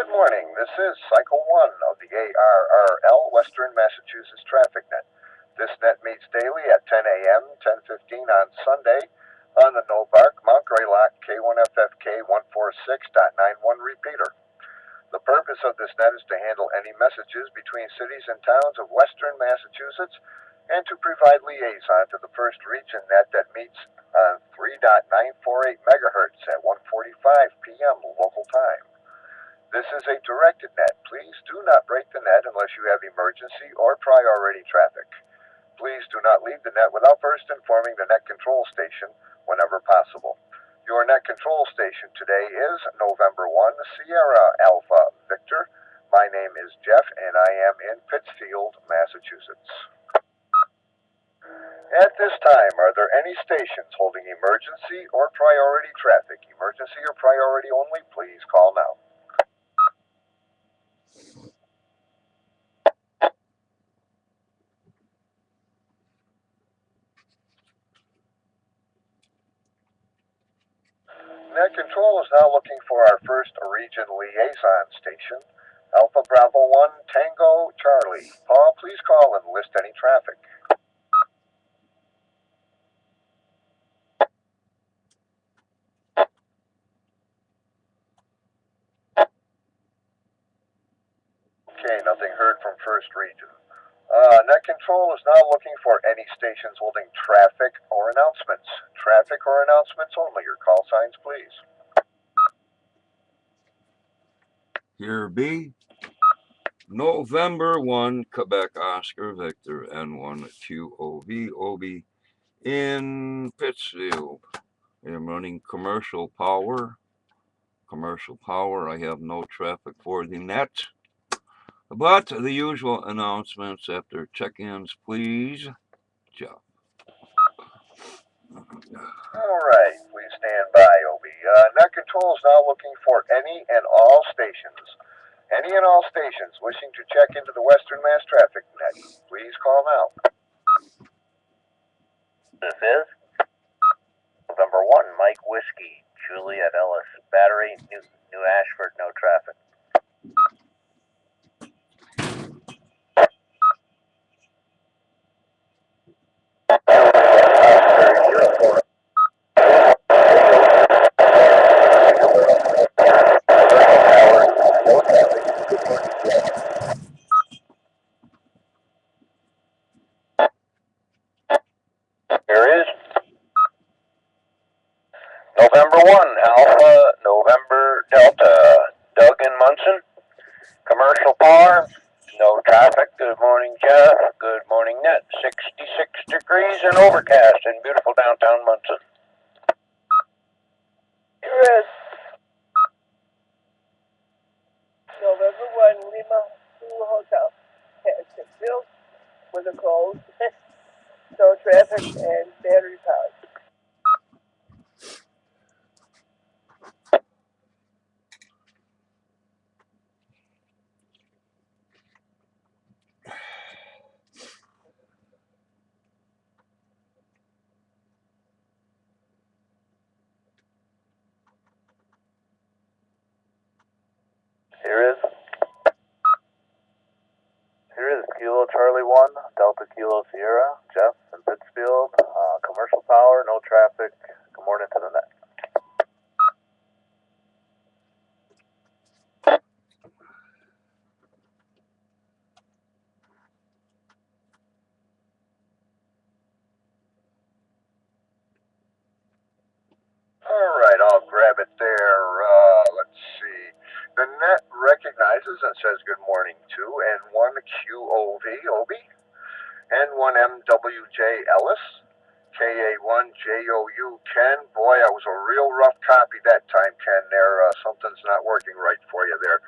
Good morning. This is Cycle 1 of the ARRL Western Massachusetts Traffic Net. This net meets daily at 10 a.m., 10:15 on Sunday on the No-Bark Mount Greylock K1FFK 146.91 repeater. The purpose of this net is to handle any messages between cities and towns of Western Massachusetts and to provide liaison to the first region net that meets on 3.948 megahertz at 1:45 p.m. local time. This is a directed net. Please do not break the net unless you have emergency or priority traffic. Please do not leave the net without first informing the net control station whenever possible. Your net control station today is November 1, Sierra Alpha Victor. My name is Jeff and I am in Pittsfield, Massachusetts. At this time, are there any stations holding emergency or priority traffic? Emergency or priority only, please call now. Net Control is now looking for our first region liaison station, Alpha Bravo 1 Tango Charlie. Paul, please call and list any traffic. Okay, nothing heard from first region. Net Control is now looking for any stations holding traffic or announcements. Traffic or announcements only. Your call signs, please. Here be November 1, Quebec Oscar Victor N1QOV OB in Pittsfield. I am running commercial power. I have no traffic for the net. But the usual announcements after check-ins, please. Jeff. All right, please stand by, OB. Net Control is now looking for any and all stations. Any and all stations wishing to check into the Western Mass Traffic Net. Please call now. This is November 1, Mike Whiskey, Juliet Ellis, Battery, New Ashford, no traffic. November 1, Alpha, November Delta, Doug and Munson, commercial power, no traffic. Good morning, Jeff. Good morning, Net. 66 degrees and overcast in beautiful downtown Munson. Chris. November 1, Lima School Hotel, Pittsfield, with a closed, no traffic and battery powered. Here is Kilo Charlie 1, Delta Kilo Sierra, Jeff in Pittsfield, commercial power, no traffic. Good morning to the net. All right, I'll grab it there. Let's see. The net recognizes and says good morning to N1QOV, OB, N1MWJ Ellis, KA1JOU Ken. Boy, I was a real rough copy that time, Ken. There, something's not working right for you there.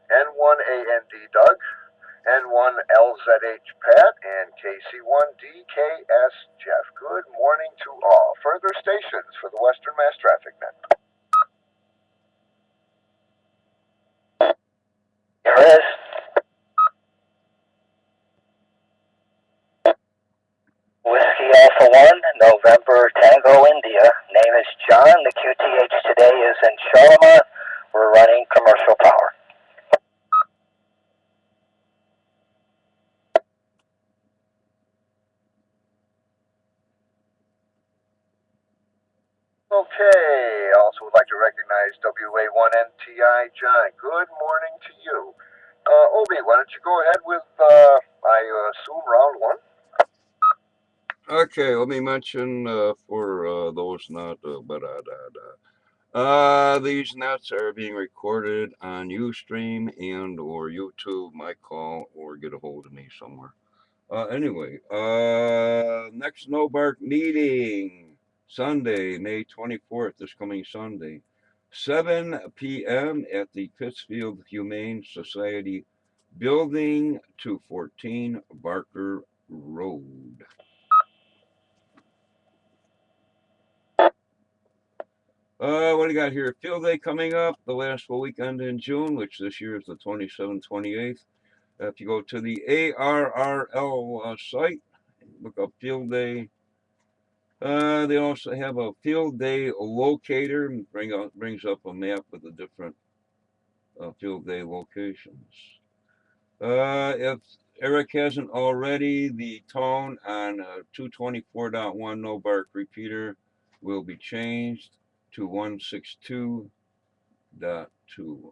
N1AND Doug, N1LZH Pat, and KC1DKS Jeff. Good morning to all. Further stations for the Western Mass Traffic Net. Chris. Whiskey Alpha 1, November Tango India. Name is John. The QTH today is in Charlemont. We're running commercial power. Okay, also would like to recognize WA1NTI John. Good morning to you. Obi, why don't you go ahead with, I assume, round one? Okay, let me mention for those not these nets are being recorded on Ustream and or YouTube. Might call or get a hold of me somewhere. Anyway, next No Bark meeting Sunday, May 24th, this coming Sunday, 7 p.m. at the Pittsfield Humane Society Building, 214 Barker Road. What do you got here? Field day coming up the last full weekend in June, which this year is the 27th, 28th. If you go to the ARRL site, look up field day. They also have a field day locator, brings up a map with the different field day locations. If Eric hasn't already, the tone on 224.1 no bark repeater will be changed to 162.2.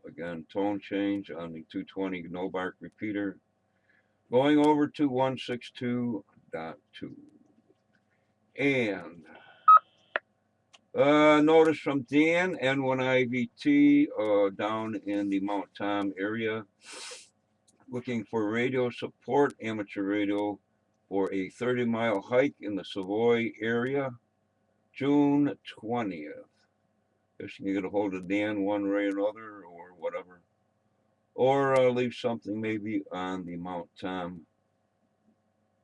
Again, tone change on the 220 no bark repeater, going over to 162.2. And notice from Dan, N1IVT, down in the Mount Tom area, looking for radio support, amateur radio, for a 30-mile hike in the Savoy area, June 20th. Guess you can get a hold of Dan one way or another, or whatever. Or leave something maybe on the Mount Tom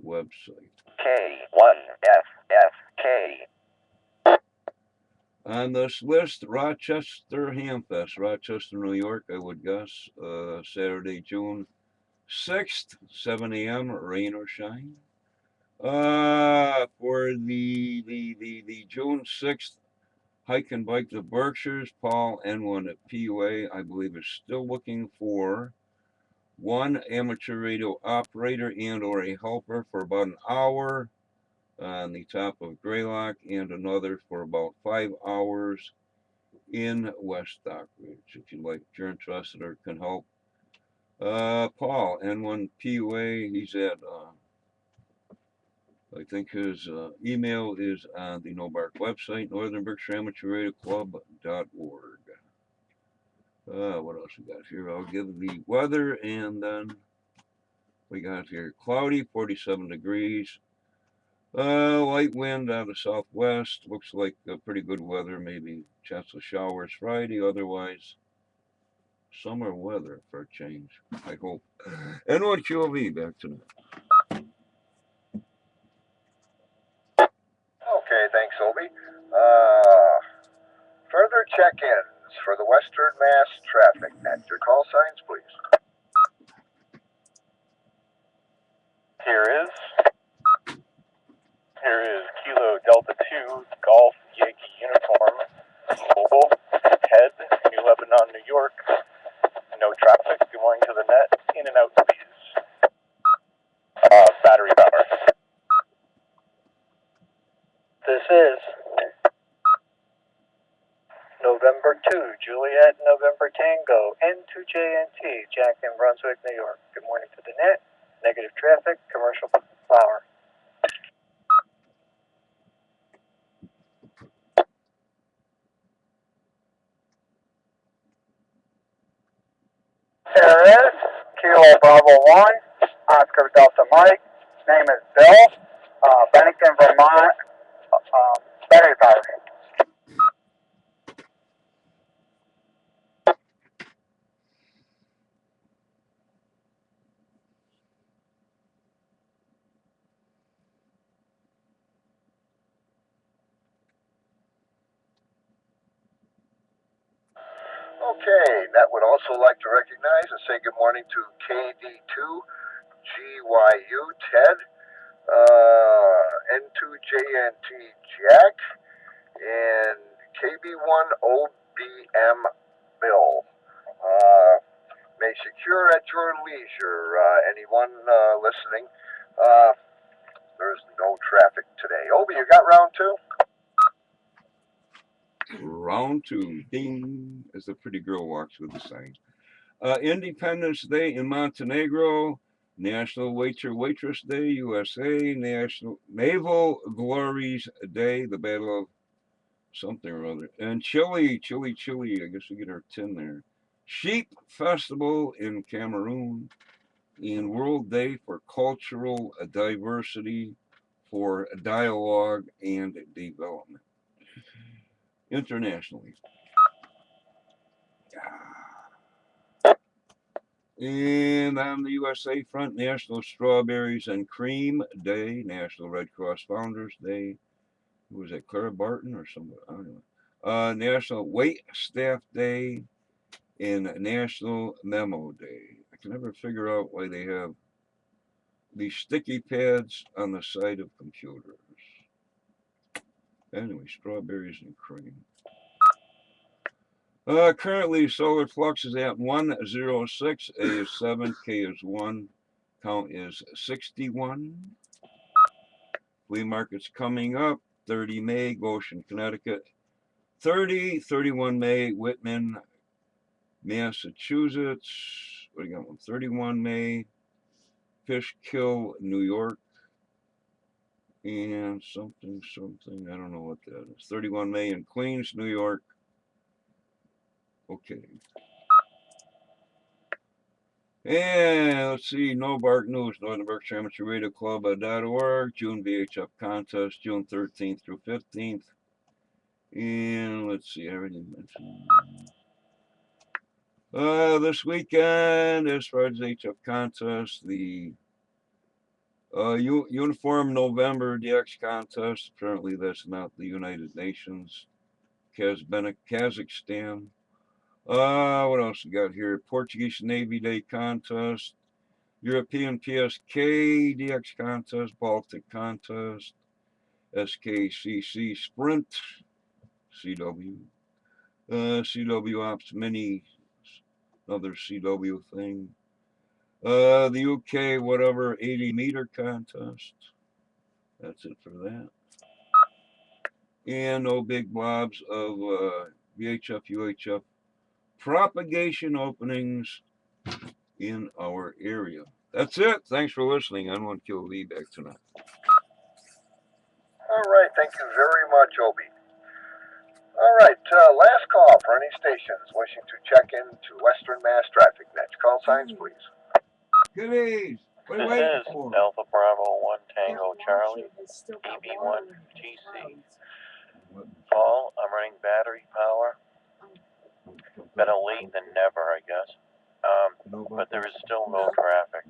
website. K1FFK. On this list, Rochester Hamfest, Rochester, New York, I would guess, Saturday, June 6th, 7 a.m., rain or shine. For the June 6th hike and bike to Berkshires, Paul N1 at PUA, I believe, is still looking for one amateur radio operator and or a helper for about an hour on the top of Greylock, and another for about 5 hours in West Stockbridge. If you're interested or can help, Paul N1 PUA, he's at I think his email is on the No Bark website, Northern Berkshire Amateur Radio Club.org. What else we got here? I'll give the weather, and then we got here cloudy, 47 degrees. Light wind out of southwest. Looks like pretty good weather. Maybe chance of showers Friday. Otherwise, summer weather for a change, I hope. N1QOV, back tonight. Okay, thanks, Obi. Further check-ins for the Western Mass traffic net. Your call signs, please. Here is Kilo Delta 2 Golf Yankee Uniform Mobile Head, New Lebanon, New York. No traffic. Good morning to the net. In and out, please. Battery power. This is November 2, Juliet, November Tango, N2JNT, Jack in Brunswick, New York. Good morning to the net. Negative traffic, commercial flower. There is Kilo Bravo 1, Oscar Delta Mike. Name is Bill, Bennington, Vermont, battery power. Okay, Net would also like to recognize and say good morning to KD2, GYU Ted, N2JNT Jack, and KB1OBM Bill. May secure at your leisure. Anyone listening? Uh, there's no traffic today. Obi, you got round two? Round two, ding, as the pretty girl walks with the sign. Independence Day in Montenegro, National Waitress Day, USA, National Naval Glories Day, the Battle of something or other, and Chile, I guess we get our 10 there. Sheep Festival in Cameroon, and World Day for Cultural Diversity for Dialogue and Development internationally. And on the USA front, National Strawberries and Cream Day, National Red Cross Founders Day. Who was that, Clara Barton or somebody? I don't know. National Wait Staff Day and National Memo Day. I can never figure out why they have these sticky pads on the side of computers. Anyway, strawberries and cream. Currently, solar flux is at 106. A is 7. K is 1. Count is 61. Flea market's coming up. 30 May, Goshen, Connecticut. 31 May, Whitman, Massachusetts. What do you got? 31 May, Fishkill, New York. And something, I don't know what that is. 31 May in Queens, New York. Okay. And let's see, No Bark News, Northern Berkshire Amateur Radio Club.org, June VHF contest, June 13th through 15th. And let's see, I already mentioned. This weekend, as far as HF contest, the Uniform November DX contest, apparently that's not the United Nations, Kazakhstan. What else we got here? Portuguese Navy Day contest, European PSK DX contest, Baltic contest, SKCC Sprint, CW, CW Ops Mini, another CW thing. The UK whatever 80-meter contest. That's it for that. And no big blobs of VHF, UHF propagation openings in our area. That's it. Thanks for listening. N1QV back tonight. All right, thank you very much, Obi. All right, last call for any stations wishing to check into Western Mass Traffic Net. Call signs, please. Goodies. What are you This waiting is for? Alpha Bravo 1 Tango Charlie, EB1 GC. Paul, I'm running battery power. Better late than never, I guess. But there is still no traffic.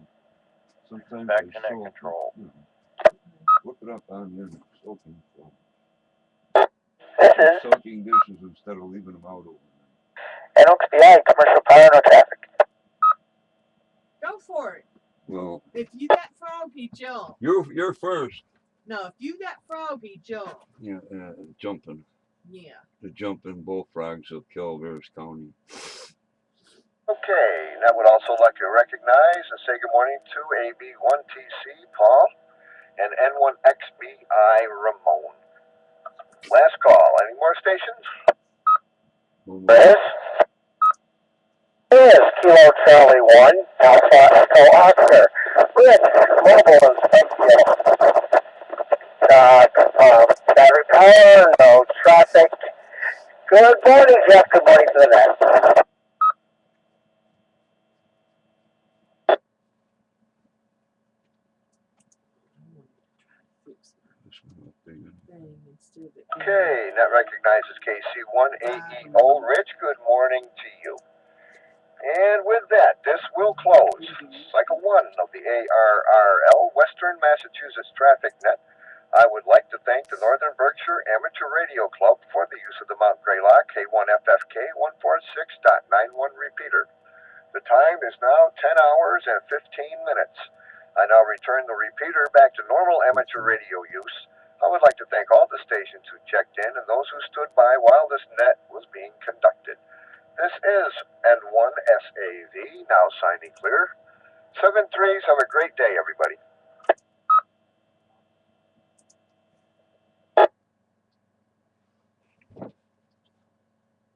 Sometimes Back they to net soak, control. Look it up on the internet. Soaking. This is Soaking dishes instead of leaving them out overnight. NXBI, commercial power, no traffic. Go for it. Well, If you got froggy, jump. you're first. No, if you got froggy, jump. Yeah, jumping. Yeah. The jumping bullfrogs of Calvert County. Okay, and I would also like to recognize and say good morning to AB1TC Paul and N1XBI Ramon. Last call. Any more stations? This is Kilo Charlie 1, Alpha Echo Oscar. Rich, mobile and Springfield. Battery power, no traffic. Good morning, Jeff. Good morning to the net. Okay, that recognizes KC1AEO. Rich, good morning to you. And with that, this will close Cycle 1 of the ARRL Western Massachusetts Traffic Net. I would like to thank the Northern Berkshire Amateur Radio Club for the use of the Mount Greylock K1FFK 146.91 repeater. The time is now 10 hours and 15 minutes. I now return the repeater back to normal amateur radio use. I would like to thank all the stations who checked in and those who stood by while this net was being conducted. This is N1SAV, now signing clear. 7-3s, have a great day, everybody.